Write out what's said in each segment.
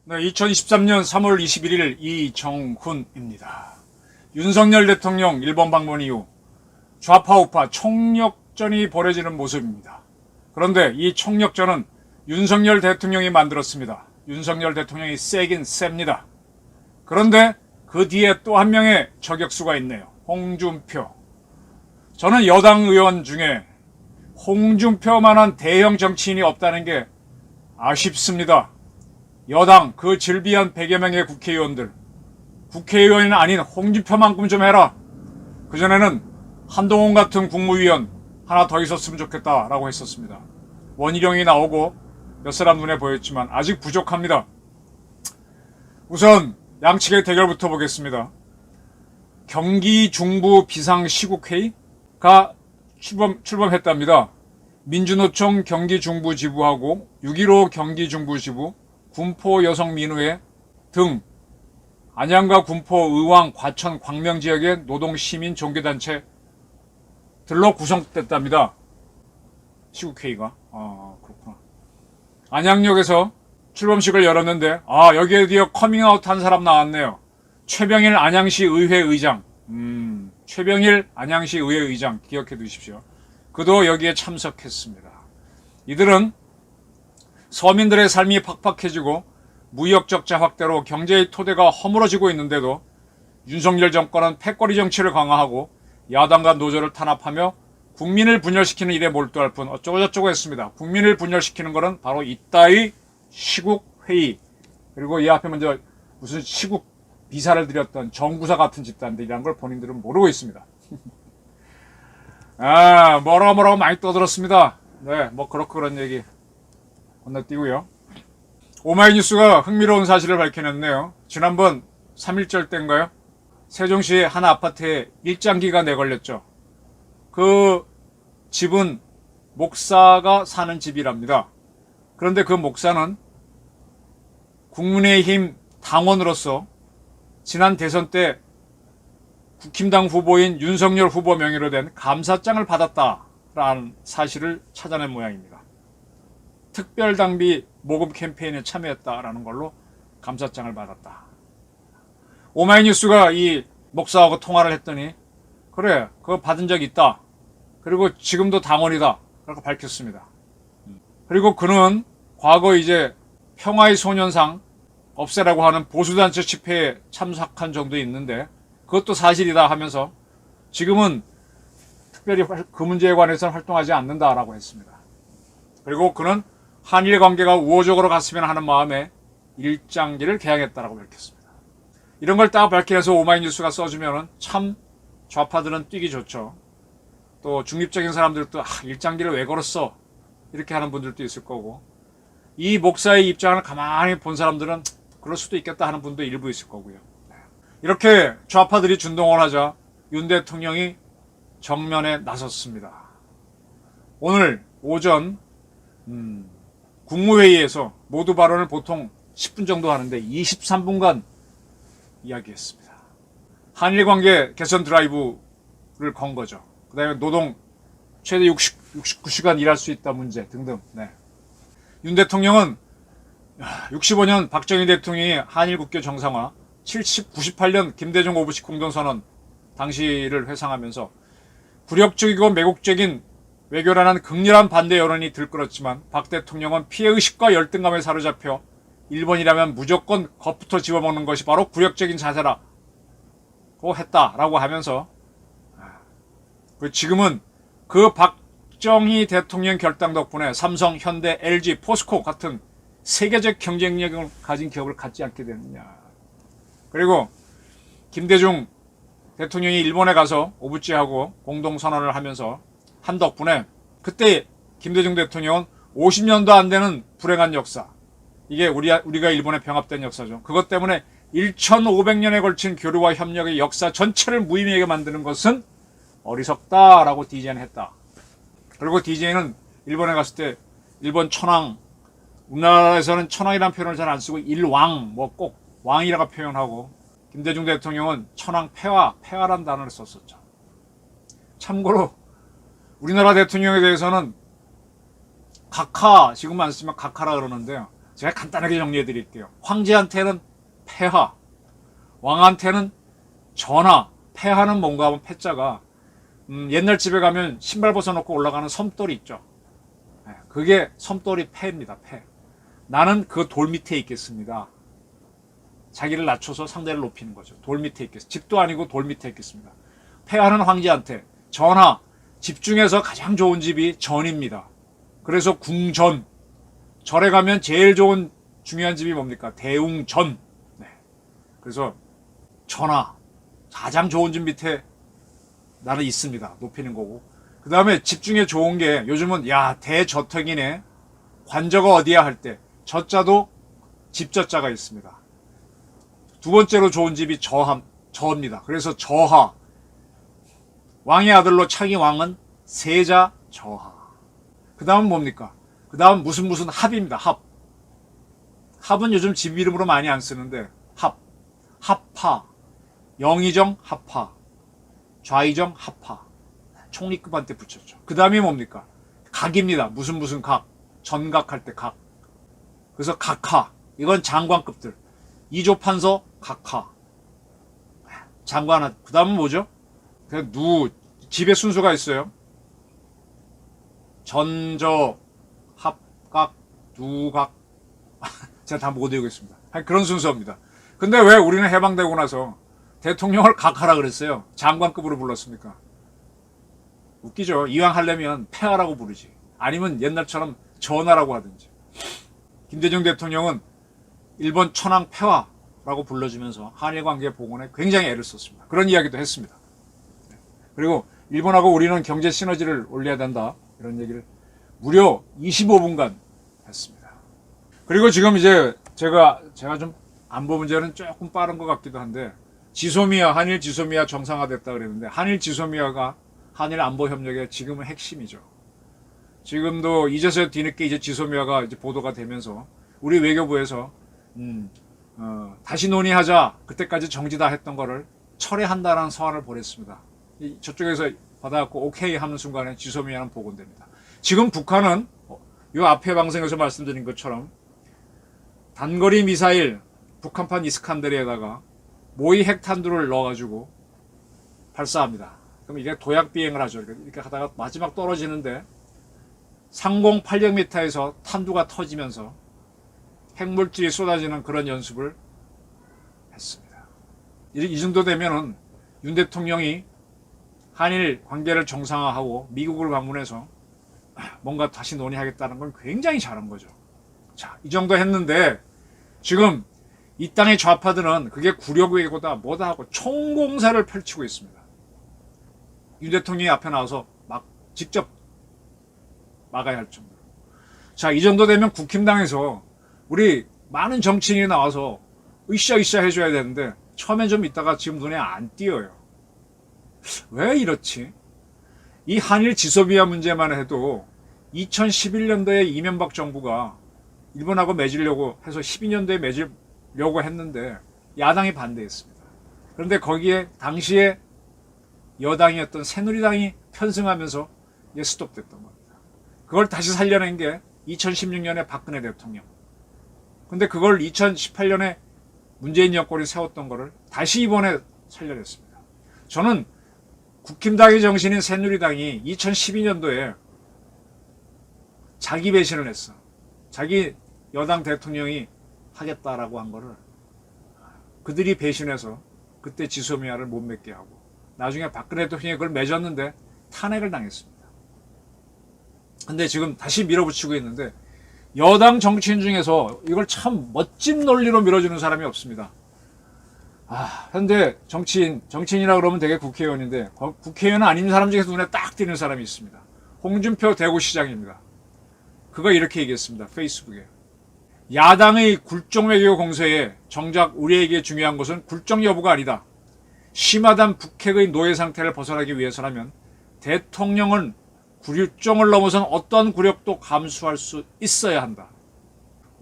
네, 2023년 3월 21일 이정훈입니다. 윤석열 대통령 일본 방문 이후 좌파우파 총력전이 벌어지는 모습입니다. 그런데 이 총력전은 윤석열 대통령이 만들었습니다. 윤석열 대통령이 세긴 셉니다. 그런데 그 뒤에 또 한 명의 저격수가 있네요. 홍준표. 저는 여당 의원 중에 홍준표만한 대형 정치인이 없다는 게 아쉽습니다. 여당 그 질비한 100여 명의 국회의원들, 국회의원이 아닌 홍준표만큼 좀 해라. 그전에는 한동훈 같은 국무위원 하나 더 있었으면 좋겠다라고 했었습니다. 원희룡이 나오고 몇 사람 눈에 보였지만 아직 부족합니다. 우선 양측의 대결부터 보겠습니다. 경기 중부 비상시국회의가 출범했답니다. 민주노총 경기 중부 지부하고 6.15 경기 중부 지부, 군포 여성민우회 등 안양과 군포, 의왕, 과천, 광명 지역의 노동, 시민, 종교단체들로 구성됐답니다. 시국회의가. 그렇구나. 안양역에서 출범식을 열었는데 여기에 드디어 커밍아웃 한 사람 나왔네요. 최병일 안양시 의회 의장. 최병일 안양시 의회 의장 기억해 두십시오. 그도 여기에 참석했습니다. 이들은 서민들의 삶이 팍팍해지고 무역 적자 확대로 경제의 토대가 허물어지고 있는데도 윤석열 정권은 패거리 정치를 강화하고 야당과 노조를 탄압하며 국민을 분열시키는 일에 몰두할 뿐 어쩌고저쩌고 했습니다. 국민을 분열시키는 것은 바로 이따위 시국회의, 그리고 이 앞에 먼저 무슨 시국 비사를 드렸던 정구사 같은 집단들이라는 걸 본인들은 모르고 있습니다. 뭐라고 많이 떠들었습니다. 네, 그렇고 그런 얘기 건너뛰고요. 오마이뉴스가 흥미로운 사실을 밝혀냈네요. 지난번 3.1절 때인가요? 세종시 한 아파트에 일장기가 내걸렸죠. 그 집은 목사가 사는 집이랍니다. 그런데 그 목사는 국민의힘 당원으로서 지난 대선 때 국힘당 후보인 윤석열 후보 명의로 된 감사장을 받았다라는 사실을 찾아낸 모양입니다. 특별당비 모금 캠페인에 참여했다라는 걸로 감사장을 받았다. 오마이뉴스가 이 목사하고 통화를 했더니 그래, 그거 받은 적 있다. 그리고 지금도 당원이다. 그렇게 밝혔습니다. 그리고 그는 과거 이제 평화의 소년상 없애라고 하는 보수단체 집회에 참석한 정도 있는데 그것도 사실이다 하면서 지금은 특별히 그 문제에 관해서는 활동하지 않는다라고 했습니다. 그리고 그는 한일 관계가 우호적으로 갔으면 하는 마음에 일장기를 개항했다라고 밝혔습니다. 이런 걸 딱 밝혀내서 오마이뉴스가 써주면 참 좌파들은 뛰기 좋죠. 또 중립적인 사람들도 일장기를 왜 걸었어? 이렇게 하는 분들도 있을 거고, 이 목사의 입장을 가만히 본 사람들은 그럴 수도 있겠다 하는 분도 일부 있을 거고요. 이렇게 좌파들이 준동을 하자 윤 대통령이 정면에 나섰습니다. 오늘 오전 국무회의에서 모두 발언을 보통 10분 정도 하는데 23분간 이야기했습니다. 한일관계 개선 드라이브를 건 거죠. 그 다음에 노동 최대 69시간 일할 수 있다 문제 등등. 네. 윤 대통령은 65년 박정희 대통령이 한일국교 정상화, 98년 김대중 오부식 공동선언 당시를 회상하면서 굴욕적이고 매국적인 외교라는 극렬한 반대 여론이 들끓었지만 박 대통령은 피해의식과 열등감에 사로잡혀 일본이라면 무조건 겁부터 집어먹는 것이 바로 굴욕적인 자세라고 했다라고 하면서 지금은 그 박정희 대통령 결단 덕분에 삼성, 현대, LG, 포스코 같은 세계적 경쟁력을 가진 기업을 갖지 않게 되느냐. 그리고 김대중 대통령이 일본에 가서 오부찌하고 공동선언을 하면서 한 덕분에 그때 김대중 대통령은 50년도 안 되는 불행한 역사, 이게 우리가 일본에 병합된 역사죠. 그것 때문에 1500년에 걸친 교류와 협력의 역사 전체를 무의미하게 만드는 것은 어리석다라고 DJ는 했다. 그리고 DJ는 일본에 갔을 때 일본 천황, 우리나라에서는 천황이라는 표현을 잘 안 쓰고 일왕, 꼭 왕이라고 표현하고 김대중 대통령은 천황 폐하란 단어를 썼었죠. 참고로 우리나라 대통령에 대해서는 각하, 지금 안 쓰면 각하라 그러는데요. 제가 간단하게 정리해 드릴게요. 황제한테는 폐하, 왕한테는 전하. 폐하는 뭔가 하면 폐자가 옛날 집에 가면 신발 벗어놓고 올라가는 섬돌이 있죠. 그게 섬돌이 폐입니다. 폐. 나는 그 돌 밑에 있겠습니다. 자기를 낮춰서 상대를 높이는 거죠. 돌 밑에 있겠습니다. 집도 아니고 돌 밑에 있겠습니다. 폐하는 황제한테, 전하, 집 중에서 가장 좋은 집이 전입니다. 그래서 궁전, 절에 가면 제일 좋은 중요한 집이 뭡니까? 대웅전. 네. 그래서 전하, 가장 좋은 집 밑에 나는 있습니다. 높이는 거고. 그 다음에 집 중에 좋은 게 요즘은 야 대저택이네. 관저가 어디야 할 때 저자도 집저자가 있습니다. 두 번째로 좋은 집이 저입니다. 그래서 저하. 왕의 아들로 차기 왕은 세자 저하. 그 다음은 뭡니까? 그 다음 무슨 합입니다. 합. 합은 요즘 집 이름으로 많이 안 쓰는데 합. 합하. 영의정 합하. 좌의정 합하. 총리급한테 붙였죠. 그 다음이 뭡니까? 각입니다. 무슨 각. 전각할 때 각. 그래서 각하. 이건 장관급들. 이조판서 각하. 장관. 그 다음은 뭐죠? 그냥 집의 순서가 있어요. 전저 합각 누각. 제가 다 못 외우겠습니다. 그런 순서입니다. 근데 왜 우리는 해방되고 나서 대통령을 각하라 그랬어요? 장관급으로 불렀습니까? 웃기죠. 이왕 하려면 폐하라고 부르지. 아니면 옛날처럼 전하라고 하든지. 김대중 대통령은 일본 천황 폐하라고 불러주면서 한일 관계 복원에 굉장히 애를 썼습니다. 그런 이야기도 했습니다. 그리고 일본하고 우리는 경제 시너지를 올려야 된다. 이런 얘기를 무려 25분간 했습니다. 그리고 지금 이제 제가 좀 안보 문제는 조금 빠른 것 같기도 한데 지소미아, 한일 지소미아 정상화됐다 그랬는데 한일 지소미아가 한일 안보 협력의 지금은 핵심이죠. 지금도 이제서야 뒤늦게 이제 지소미아가 이제 보도가 되면서 우리 외교부에서 다시 논의하자. 그때까지 정지다 했던 거를 철회한다라는 서한을 보냈습니다. 저쪽에서 받아갖고 오케이 하는 순간에 지소미아는 복원됩니다. 지금 북한은 요 앞에 방송에서 말씀드린 것처럼 단거리 미사일 북한판 이스칸데르에다가 모의 핵탄두를 넣어가지고 발사합니다. 그럼 이게 도약 비행을 하죠. 이렇게 하다가 마지막 떨어지는데 상공 800m에서 탄두가 터지면서 핵물질이 쏟아지는 그런 연습을 했습니다. 이 정도 되면은 윤 대통령이 한일 관계를 정상화하고 미국을 방문해서 뭔가 다시 논의하겠다는 건 굉장히 잘한 거죠. 자, 이 정도 했는데 지금 이 땅의 좌파들은 그게 구력외교다 뭐다 하고 총공세를 펼치고 있습니다. 윤 대통령이 앞에 나와서 막 직접 막아야 할 정도로. 자, 이 정도 되면 국힘당에서 우리 많은 정치인이 나와서 으쌰으쌰 해줘야 되는데 처음엔 좀 있다가 지금 눈에 안 띄어요. 왜 이렇지? 이 한일 지소미아 문제만 해도 2011년도에 이명박 정부가 일본하고 맺으려고 해서 12년도에 맺으려고 했는데 야당이 반대했습니다. 그런데 거기에 당시에 여당이었던 새누리당이 편승하면서 이게 스톱됐던 겁니다. 그걸 다시 살려낸 게 2016년에 박근혜 대통령. 근데 그걸 2018년에 문재인 정권이 세웠던 거를 다시 이번에 살려냈습니다. 저는 국힘당의 정신인 새누리당이 2012년도에 자기 배신을 했어. 자기 여당 대통령이 하겠다라고 한 거를 그들이 배신해서 그때 지소미아를 못 맺게 하고 나중에 박근혜 대통령이 그걸 맺었는데 탄핵을 당했습니다. 근데 지금 다시 밀어붙이고 있는데 여당 정치인 중에서 이걸 참 멋진 논리로 밀어주는 사람이 없습니다. 현재 정치인이라 그러면 되게 국회의원인데 국회의원 아닌 사람 중에서 눈에 딱 띄는 사람이 있습니다. 홍준표 대구시장입니다. 그가 이렇게 얘기했습니다. 페이스북에. 야당의 굴종 외교 공세에 정작 우리에게 중요한 것은 굴종 여부가 아니다. 심하단 북핵의 노예 상태를 벗어나기 위해서라면 대통령은 굴종을 넘어선 어떤 굴욕도 감수할 수 있어야 한다.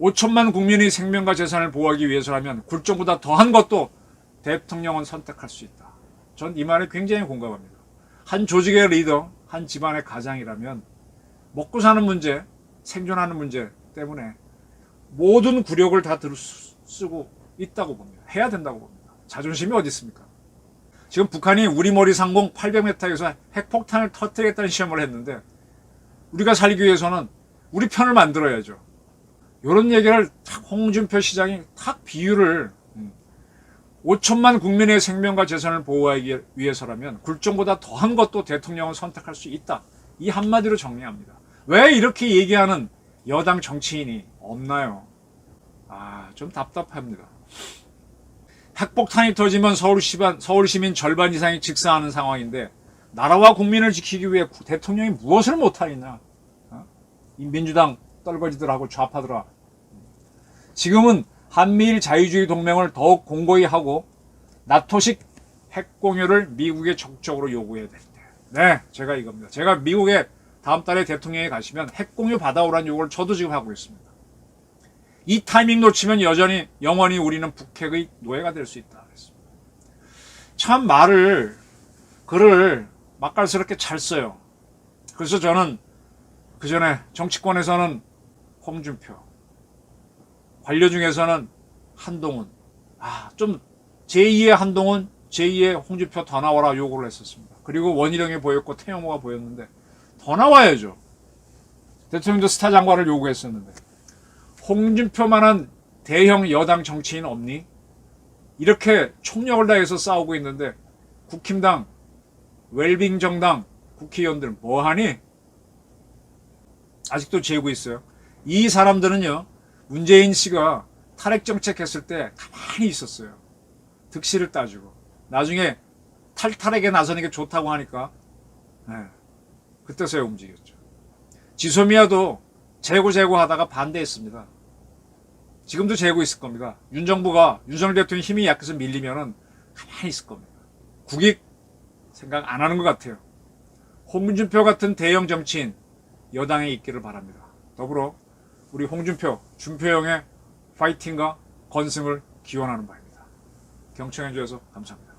5천만 국민의 생명과 재산을 보호하기 위해서라면 굴종보다 더한 것도 대통령은 선택할 수 있다. 전 이 말에 굉장히 공감합니다. 한 조직의 리더, 한 집안의 가장이라면 먹고 사는 문제, 생존하는 문제 때문에 모든 굴욕을 다 쓰고 있다고 봅니다. 해야 된다고 봅니다. 자존심이 어디 있습니까? 지금 북한이 우리 머리 상공 800m에서 핵폭탄을 터뜨리겠다는 시험을 했는데 우리가 살기 위해서는 우리 편을 만들어야죠. 이런 얘기를 홍준표 시장이 탁 비유를 5천만 국민의 생명과 재산을 보호하기 위해서라면 굴종보다 더한 것도 대통령을 선택할 수 있다. 이 한마디로 정리합니다. 왜 이렇게 얘기하는 여당 정치인이 없나요? 좀 답답합니다. 핵폭탄이 터지면 서울 시민 절반 이상이 직사하는 상황인데 나라와 국민을 지키기 위해 대통령이 무엇을 못하겠냐? 이 민주당 떨거지들하고 좌파들아. 지금은 한미일 자유주의 동맹을 더욱 공고히 하고 나토식 핵 공유를 미국에 적극적으로 요구해야 될 때. 네, 제가 이겁니다. 제가 미국에 다음 달에 대통령이 가시면 핵 공유 받아오라는 요구를 저도 지금 하고 있습니다. 이 타이밍 놓치면 영원히 우리는 북핵의 노예가 될 수 있다. 참 글을 맛깔스럽게 잘 써요. 그래서 저는 그 전에 정치권에서는 홍준표, 관료 중에서는 한동훈, 좀 제2의 한동훈, 제2의 홍준표 더 나와라 요구를 했었습니다. 그리고 원희룡이 보였고 태영호가 보였는데 더 나와야죠. 대통령도 스타 장관을 요구했었는데 홍준표만한 대형 여당 정치인 없니? 이렇게 총력을 다해서 싸우고 있는데 국힘당, 웰빙 정당 국회의원들 뭐하니? 아직도 재고 있어요. 이 사람들은요, 문재인 씨가 탈핵 정책 했을 때 가만히 있었어요. 득실을 따지고. 나중에 탈핵에 나서는 게 좋다고 하니까, 그때서야 움직였죠. 지소미아도 재고 하다가 반대했습니다. 지금도 재고 있을 겁니다. 윤석열 대통령 힘이 약해서 밀리면은 가만히 있을 겁니다. 국익 생각 안 하는 것 같아요. 홍준표 같은 대형 정치인 여당에 있기를 바랍니다. 더불어 우리 홍준표, 준표형의 파이팅과 건승을 기원하는 바입니다. 경청해 주셔서 감사합니다.